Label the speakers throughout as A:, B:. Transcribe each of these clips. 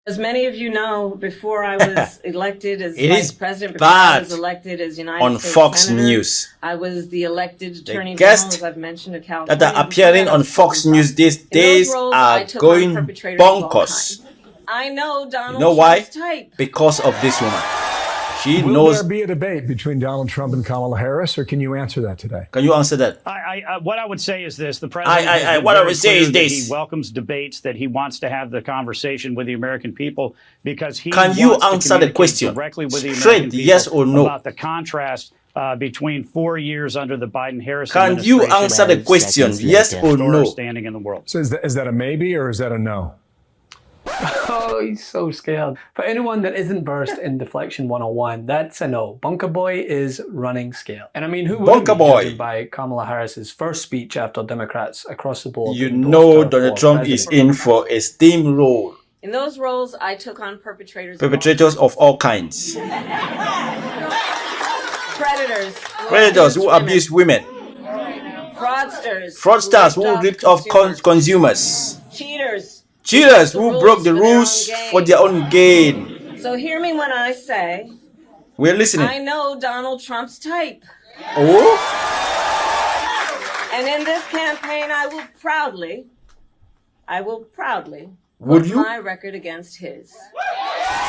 A: As many of you know, before I was elected as
B: It
A: vice
B: is
A: president, before I was elected as United
B: on
A: States
B: Fox
A: Senator,
B: News.
A: I was the elected Attorney General,
B: guests
A: as I've mentioned, of California.
B: that are appearing on Fox News these
A: In those
B: days
A: roles,
B: are
A: I took on
B: going
A: perpetrators of all
B: bonkers.
A: kinds. I know Donald
B: You know why?
A: Trump's type.
B: Because of this woman. She
C: Will
B: knows.
C: there be a debate between Donald Trump and Kamala Harris, or can you answer that today?
B: Can you answer that?
D: What I would say is this: the president.
B: What I would say is this:
D: he welcomes debates, that he wants to have the conversation with the American people, because he
B: can you
D: wants
B: answer
D: to
B: the question
D: directly with the
B: straight,
D: American people
B: yes or no?
D: about the contrast between 4 years under the Biden-Harris
B: Can
D: administration.
B: you answer the question, yes or no?
D: Standing in the world.
C: So is that a maybe or is that a no?
E: Oh, he's so scared. For anyone that isn't versed in Deflection 101, that's a no. Bunker Boy is running scale. And I mean, who would be judged by Kamala Harris's first speech after Democrats across the board?
B: You know Donald Trump is in for a steamroll.
A: In those roles, I took on perpetrators
B: of all kinds.
A: Predators
B: who abuse women.
A: Fraudsters
B: who ripped off consumers.
A: Cheaters
B: who broke the rules for their own gain.
A: So hear me when I say,
B: we're listening.
A: I know Donald Trump's type.
B: Oh?
A: And in this campaign, I will proudly
B: Would
A: put
B: you?
A: my record against his.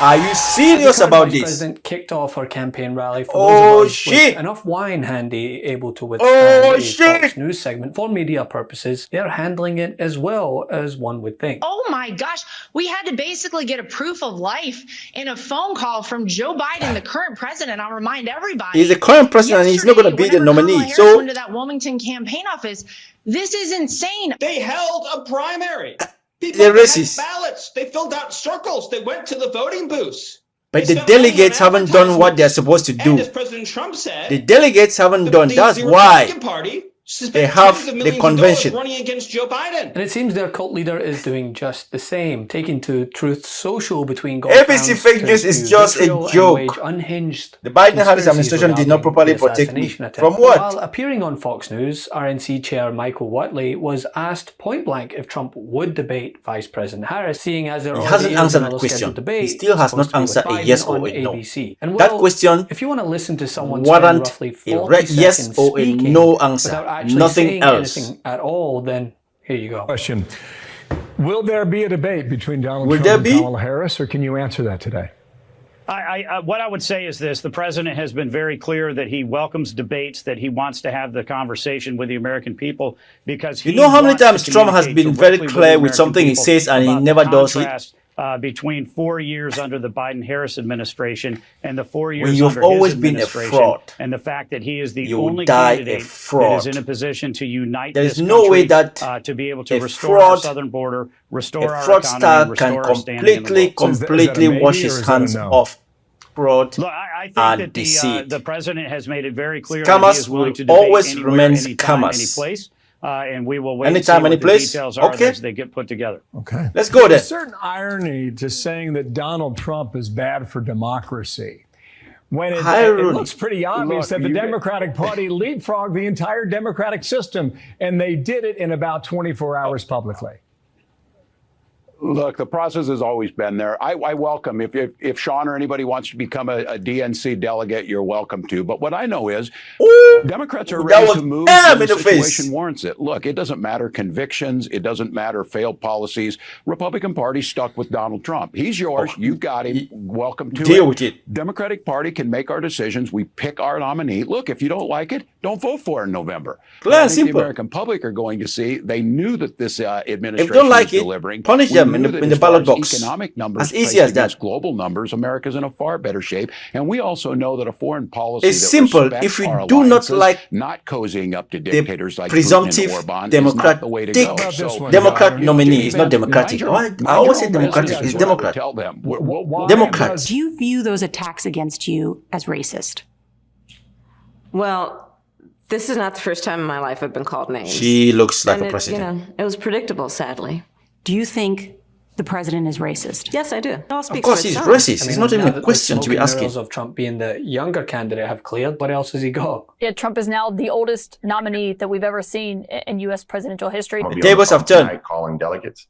B: Are you serious about this?
E: The president kicked off her campaign rally for
B: Oh,
E: those
B: shit.
E: with enough wine handy able to withstand a Fox News segment for media purposes. They're handling it as well as one would think.
F: Oh my gosh, we had to basically get a proof of life in a phone call from Joe Biden, the current president. I'll remind everybody.
B: He's the current president and he's not going to be the nominee.
F: So went to that Wilmington campaign office. This is insane.
G: They held a primary.
B: They're racist.
G: Ballots. They filled out circles. They went to the voting booths.
B: But the delegates haven't done what they're supposed to do.
G: And as President Trump said,
B: the delegates haven't done. That's why they have the convention.
G: Running against Joe Biden.
E: And it seems their cult leader is doing just the same, taking to Truth Social between
B: ABC fake news is just a joke.
E: Unhinged
B: the Biden-Harris administration did not properly protect me. From what?
E: While appearing on Fox News, RNC chair Michael Watley was asked point blank if Trump would debate Vice President Harris, seeing as there
B: he hasn't answered that question. He still has not answered a yes or a no.
E: And
B: that question,
E: if you want to listen to someone
B: warrant
E: roughly 40
B: a yes or a no answer. Nothing else.
E: Anything at all, then here you go.
C: Question. Will there be a debate between Donald Trump and Kamala Harris, or can you answer that today?
D: What I would say is this: the president has been very clear that he welcomes debates, that he wants to have the conversation with the American people, because
B: you know how many times Trump has been very clear with something he says and he never does it.
D: Between 4 years under the Biden-Harris administration and the 4 years
B: when you've
D: under
B: always
D: his
B: been a
D: administration,
B: fraud,
D: and the fact that he is the
B: you
D: only
B: die
D: candidate
B: a fraud.
D: that is in a position to unite
B: there
D: this
B: is no
D: country,
B: way that
D: to be able to restore
B: fraud,
D: our southern border, restore
B: a
D: our
B: fraudster
D: economy,
B: can
D: restore our standing in the world.
B: completely wash his hands off fraud.
D: Look, I think
B: and
D: that
B: deceit.
D: The president has made it very clear
B: Scammers
D: that he is willing to debate
B: always
D: anywhere,
B: remain
D: anytime,
B: scammers.
D: any place. And we will wait
B: Anytime,
D: and see
B: any
D: what the
B: place?
D: details are
B: Okay.
D: as they get put together.
C: Okay.
B: Let's go there.
C: There's a certain irony to saying that Donald Trump is bad for democracy, when it looks pretty obvious that the Democratic Party leapfrogged the entire democratic system, and they did it in about 24 hours publicly.
H: Look, the process has always been there. I welcome, if Sean or anybody wants to become a DNC delegate, you're welcome to. But what I know is Democrats are ready to move when the situation warrants it. Look, it doesn't matter convictions. It doesn't matter failed policies. Republican Party stuck with Donald Trump. He's yours. You've got him. Welcome to it.
B: Deal with it.
H: Democratic Party can make our decisions. We pick our nominee. Look, if you don't like it, don't vote for it in November.
B: Clear and
H: I think
B: simple.
H: the American public are going to see. They knew that this administration
B: if you don't like
H: is
B: it,
H: delivering.
B: punish them in the ballot box.
H: Economic numbers,
B: as easy as that.
H: Global numbers, America's in a far better shape, and we also know that a foreign policy
B: it's
H: that
B: simple. If you do not like
H: not cozying up to dictators like
B: presumptive
H: Democrat, the way to go.
B: So, Democrat nominee is not democratic. I always say democratic is Democrat.
H: Tell them.
B: Democrats.
I: Do you view those attacks against you as racist?
A: Well, this is not the first time in my life I've been called names.
B: She looks like a president.
A: You know, it was predictable, sadly.
I: Do you think the president is racist?
A: Yes, I do.
B: Of course he's racist. It's not even a question to be asking.
E: Of Trump being the younger candidate have cleared. What else has he got?
J: Yeah, Trump is now the oldest nominee that we've ever seen in U.S. presidential history.
B: The tables have turned.
K: Calling delegates.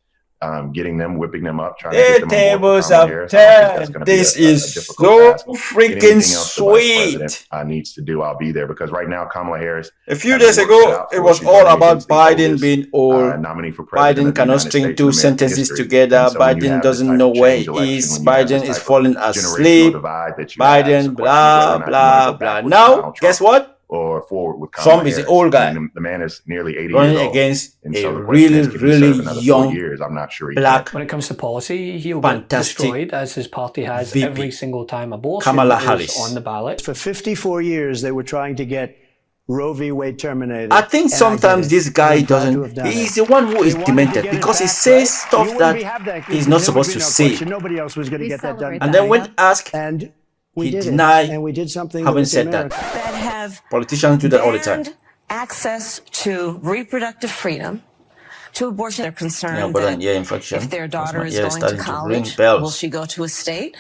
K: getting them, whipping them up, trying to get them
B: tables
K: on board for
B: have
K: Kamala Harris.
B: turned. This is so freaking sweet.
K: Needs to do, I'll be there, because right now Kamala Harris.
B: A few days ago, it was all about Biden being old. Biden cannot string two sentences together. Biden doesn't know where he is. Biden is falling asleep. Biden, blah, blah, blah. Now, guess what?
K: Or forward with
B: Trump is the old guy.
K: The man is nearly 80
B: running
K: years old.
B: against
K: And
B: a
K: so
B: really young
K: years, I'm not sure
B: black.
E: When it comes to policy, he'll get destroyed, as his party has
B: VP.
E: every single time abortion
B: Kamala
E: is
B: Harris.
E: on the ballot.
L: For 54 years, they were trying to get Roe v. Wade terminated.
B: I think sometimes this guy doesn't. He's the one who is demented because he says stuff that he's not supposed to say.
L: Nobody else was going to get that done.
B: And then when asked,
L: we
B: he
L: did
B: denied
L: and we did something
B: having said that.
A: That have
B: Politicians do that all the time.
A: access to reproductive freedom, to abortion. They're concerned
B: Yeah, but
A: that
B: ear infection.
A: if their daughter is
B: Yeah,
A: going to
B: starting to ring
A: college,
B: bells.
A: will she go to a state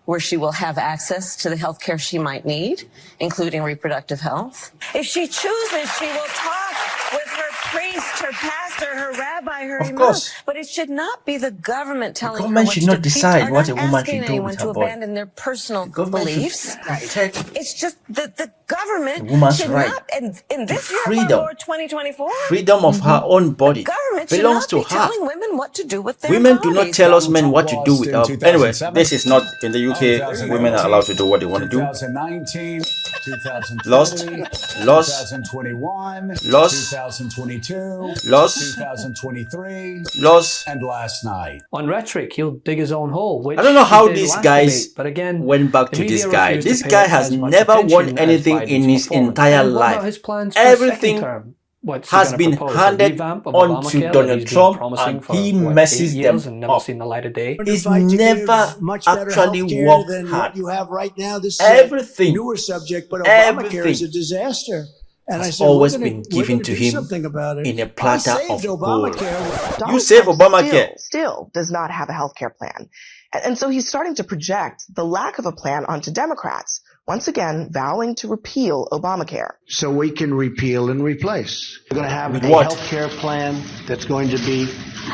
A: where she will have access to the health care she might need, including reproductive health? If she chooses, she will talk with her priest, her pastor, her rabbi, her imam.
B: Course.
A: But it should not be the government telling her
B: government
A: what
B: should
A: to
B: not
A: do.
B: decide
A: People
B: what
A: are
B: a
A: not
B: woman
A: asking
B: should do
A: anyone
B: with
A: to
B: her body.
A: abandon their personal
B: Government
A: beliefs.
B: protect
A: It's just that the government
B: woman's
A: should
B: right
A: not, in this year of
B: freedom.
A: our Lord 2024,
B: freedom of her own body
A: government
B: belongs
A: should
B: to
A: not be
B: her.
A: telling women what to do with their
B: Women
A: bodies.
B: do not tell us men what to do with our. Anyway,
C: 2007.
B: this is not in the UK. Women are allowed to do what they want to do.
C: 2019, 2020,
B: Lost.
C: 2021,
B: Lost.
C: 2022,
B: Lost.
C: 2023,
B: Lost.
C: and last night.
E: On rhetoric, he'll dig his own hole. Which
B: I don't know how
E: he did
B: these
E: last
B: guys
E: debate, but again,
B: went back
E: the
B: to this
E: media
B: guy.
E: refused to
B: This
E: pay
B: guy has
E: as much
B: never
E: attention
B: won
E: as
B: anything in
E: Biden's
B: his
E: performance.
B: entire
E: And what about
B: life.
E: his plans for a
B: Everything
E: second term? What's he
B: has
E: gonna
B: been
E: propose? A
B: handed
E: revamp of
B: on
E: Obamacare
B: to
E: that
B: Donald
E: he's been
B: Trump,
E: promising
B: and
E: for,
B: he
E: what,
B: messes
E: 8
B: them
E: years and never
B: up.
E: seen the light of day.
B: He's never actually worked
L: than
B: hard.
L: what you have right now. This is
B: Everything.
L: a newer subject, but Obamacare
B: Everything
L: is a disaster. And I
B: has
L: said,
B: always
L: we're
B: been
L: gonna
B: given
L: do
B: to him
L: something about it.
B: in a platter
L: I
B: of
L: saved
B: gold.
L: Obamacare.
B: You save Obamacare.
M: Still does not have a health care plan. And so he's starting to project the lack of a plan onto Democrats, once again vowing to repeal Obamacare.
L: So we can repeal and replace. We're going to have
B: With
L: a
B: what?
L: health care plan that's going to be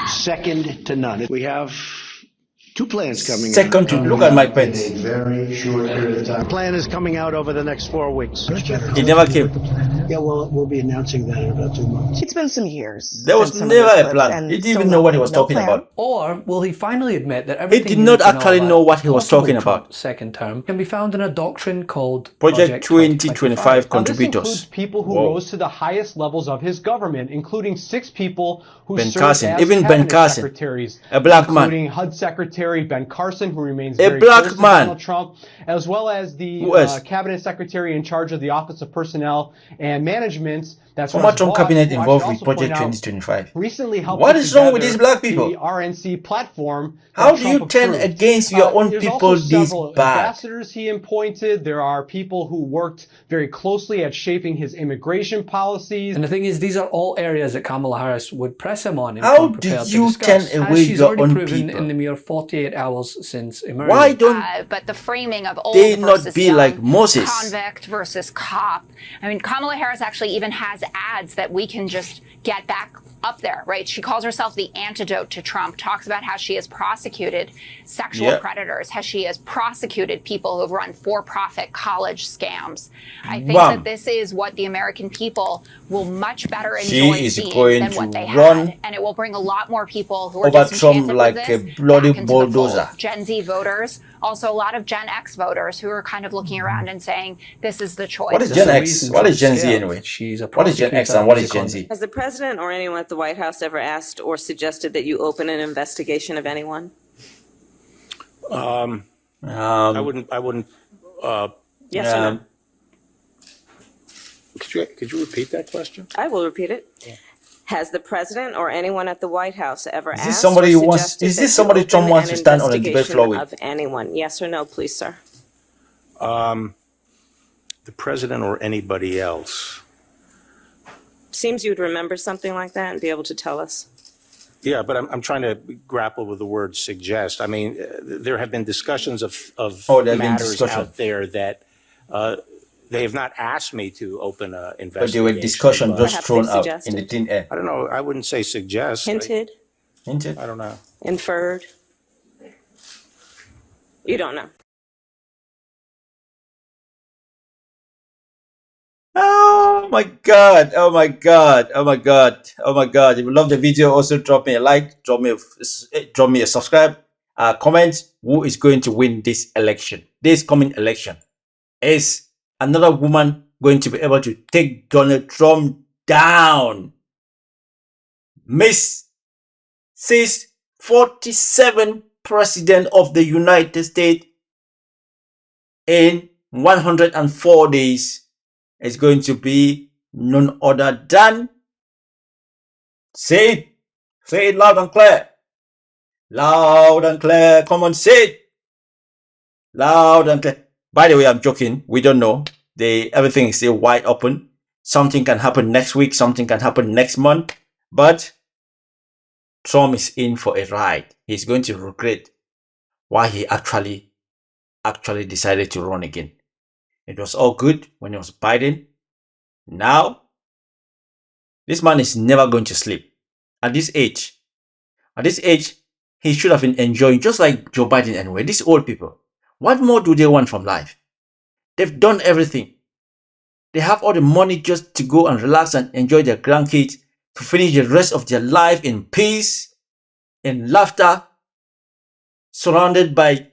L: second to none. We have two plans coming
B: Second to look at my pens.
L: very short period of time. The plan is coming out over the next 4 weeks.
B: It never came.
L: Yeah, well, we'll be announcing that in about 2 months.
M: It's been some years.
B: There was
M: since some of
B: never
M: this
B: a
M: slipped,
B: plan.
M: and
B: He didn't
M: still
B: even know what he was
M: no
B: talking
M: plan.
B: about.
E: Or will he finally admit that
B: He
E: everything
B: did
E: you
B: not
E: need to
B: actually
E: about
B: know what he was
E: possible
B: talking about.
E: Trump's second term can be found in a doctrine called
B: Project 2025 contributors.
N: This includes people who
B: Whoa.
N: rose to the highest levels of his government, including 6 people who
B: Ben
N: served
B: Carson,
N: as
B: even Ben
N: cabinet
B: Carson,
N: secretaries,
B: a black man.
N: including HUD Secretary Ben Carson, who remains
B: A
N: very
B: black
N: close to
B: man.
N: Donald Trump, as well as the
B: Who else?
N: cabinet secretary in charge of the Office of Personnel and Management. That's
B: Former
N: Russ
B: Trump
N: Vought,
B: cabinet
N: who I
B: involved
N: should
B: with
N: also
B: Project
N: point out
B: 2025.
N: recently helped
B: What
N: put
B: is wrong with
N: together
B: these black people?
N: the RNC platform.
B: How
N: that
B: do you
N: Trump
B: turn
N: approved.
B: against your own
N: There's
B: people
N: also
B: this
N: several
B: bad?
N: ambassadors he appointed. There are people who worked very closely at shaping his immigration policies.
E: And the thing is, these are all areas that Kamala Harris would press him on. And
B: How
E: come
B: do
E: prepared to
B: you
E: discuss,
B: turn away
E: as she's
B: your
E: already
B: own
E: proven
B: people?
E: in the mere 48 hours since emerging.
B: Why don't
J: But the framing of old
B: they not
J: versus
B: be
J: young,
B: like Moses?
J: convict versus cop. I mean, Kamala Harris actually even has ads that we can just get back up there, right? She calls herself the antidote to Trump, talks about how she has prosecuted sexual predators, how she has prosecuted people who have run for-profit college scams. I think that this is what the American people will much better enjoy seeing than what they had. And it will bring a lot more people who are
B: over
J: disenchanted
B: Trump like
J: with
B: a
J: this
B: bloody
J: back into the fold.
B: bulldozer.
J: Gen Z voters, also a lot of Gen X voters who are kind of looking around and saying, this is the choice.
B: What is Gen X? What is Gen Z anyway?
E: She's a
B: What is Gen X and what is Gen Z?
A: Has the president or anyone at the White House ever asked or suggested that you open an investigation of anyone?
O: I wouldn't.
A: Yes or no?
O: Could you repeat that question?
A: I will repeat it. Has the president or anyone at the White House ever
B: Is
A: asked
B: this somebody
A: or
B: who wants?
A: suggested
B: Is
A: that
B: this
A: you
B: somebody Trump
A: open
B: wants
A: an
B: to stand on a debate
A: investigation
B: floor with?
A: of anyone? Yes or no, please, sir?
O: The president or anybody else?
A: Seems you would remember something like that and be able to tell us.
O: Yeah, but I'm trying to grapple with the word suggest. I mean, there have been discussions of matters out there that they have not asked me to open an investigation.
B: But they were discussion just thrown out in the thin air.
O: I don't know. I wouldn't say suggest.
A: Hinted?
B: Hinted?
O: I don't know.
A: Inferred? You don't know.
B: Oh my god, oh my god, oh my god, oh my god. If you love the video, also drop me a like, drop me a subscribe, comment who is going to win this election. This coming election. Is another woman going to be able to take Donald Trump down? Miss 47 president of the United States in 104 days is going to be none other than, say it loud and clear. Loud and clear. Come on, say it. Loud and clear. By the way, I'm joking. We don't know. Everything is still wide open. Something can happen next week. Something can happen next month. But Trump is in for a ride. He's going to regret why he actually decided to run again. It was all good when it was Biden. Now, this man is never going to sleep. At this age, he should have been enjoying, just like Joe Biden anyway. These old people, what more do they want from life? They've done everything. They have all the money just to go and relax and enjoy their grandkids, to finish the rest of their life in peace, in laughter, surrounded by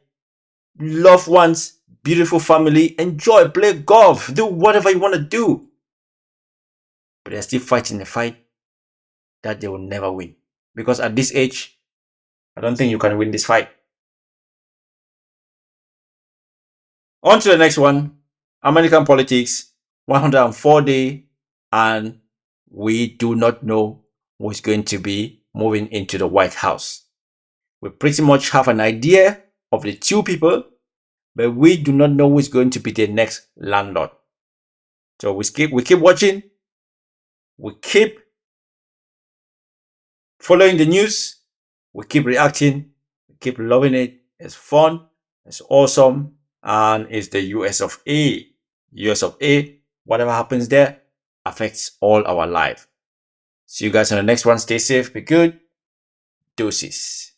B: loved ones, beautiful family. Enjoy, play golf, do whatever you want to do. But they're still fighting a fight that they will never win. Because at this age, I don't think you can win this fight. On to the next one. American politics, 104 days, and we do not know who is going to be moving into the White House. We pretty much have an idea of the two people, but we do not know who is going to be the next landlord. So we keep watching. We keep following the news. We keep reacting. We keep loving it. It's fun. It's awesome. And it's the US of A. US of A. Whatever happens there affects all our life. See you guys on the next one. Stay safe. Be good. Deuces.